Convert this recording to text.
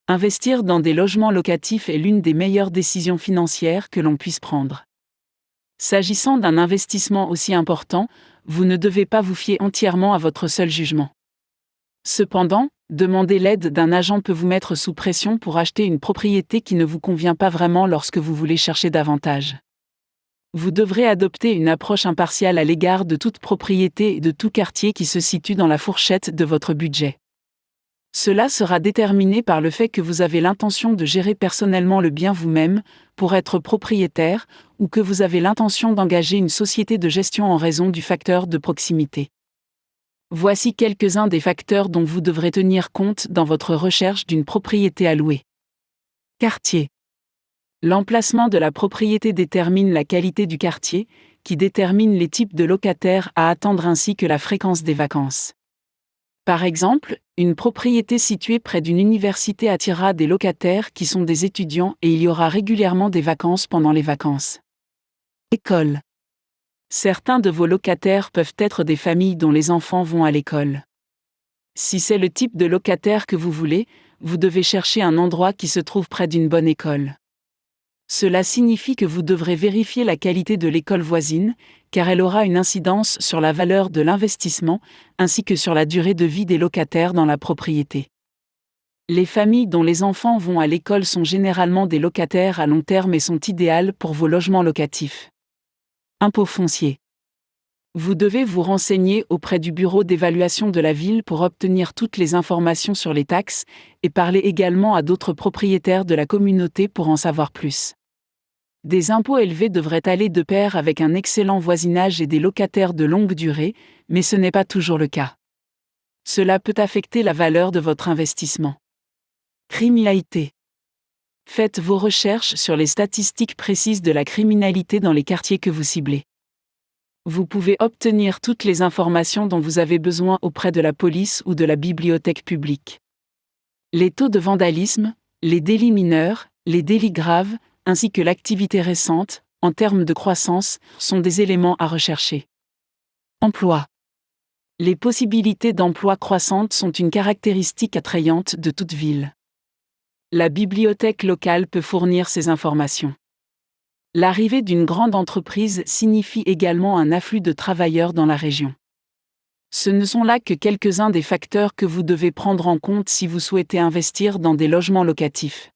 Investir dans des logements locatifs est l'une des meilleures décisions financières que l'on puisse prendre. S'agissant d'un investissement aussi important, vous ne devez pas vous fier entièrement à votre seul jugement. Cependant, demander l'aide d'un agent peut vous mettre sous pression pour acheter une propriété qui ne vous convient pas vraiment lorsque vous voulez chercher davantage. Vous devrez adopter une approche impartiale à l'égard de toute propriété et de tout quartier qui se situe dans la fourchette de votre budget. Cela sera déterminé par le fait que vous avez l'intention de gérer personnellement le bien vous-même, pour être propriétaire, ou que vous avez l'intention d'engager une société de gestion en raison du facteur de proximité. Voici quelques-uns des facteurs dont vous devrez tenir compte dans votre recherche d'une propriété à louer. Quartier. L'emplacement de la propriété détermine la qualité du quartier, qui détermine les types de locataires à attendre ainsi que la fréquence des vacances. Par exemple, une propriété située près d'une université attirera des locataires qui sont des étudiants et il y aura régulièrement des vacances pendant les vacances. École. Certains de vos locataires peuvent être des familles dont les enfants vont à l'école. Si c'est le type de locataire que vous voulez, vous devez chercher un endroit qui se trouve près d'une bonne école. Cela signifie que vous devrez vérifier la qualité de l'école voisine, car elle aura une incidence sur la valeur de l'investissement, ainsi que sur la durée de vie des locataires dans la propriété. Les familles dont les enfants vont à l'école sont généralement des locataires à long terme et sont idéales pour vos logements locatifs. Impôt foncier. Vous devez vous renseigner auprès du bureau d'évaluation de la ville pour obtenir toutes les informations sur les taxes, et parler également à d'autres propriétaires de la communauté pour en savoir plus. Des impôts élevés devraient aller de pair avec un excellent voisinage et des locataires de longue durée, mais ce n'est pas toujours le cas. Cela peut affecter la valeur de votre investissement. Criminalité. Faites vos recherches sur les statistiques précises de la criminalité dans les quartiers que vous ciblez. Vous pouvez obtenir toutes les informations dont vous avez besoin auprès de la police ou de la bibliothèque publique. Les taux de vandalisme, les délits mineurs, les délits graves, ainsi que l'activité récente, en termes de croissance, sont des éléments à rechercher. Emploi. Les possibilités d'emploi croissantes sont une caractéristique attrayante de toute ville. La bibliothèque locale peut fournir ces informations. L'arrivée d'une grande entreprise signifie également un afflux de travailleurs dans la région. Ce ne sont là que quelques-uns des facteurs que vous devez prendre en compte si vous souhaitez investir dans des logements locatifs.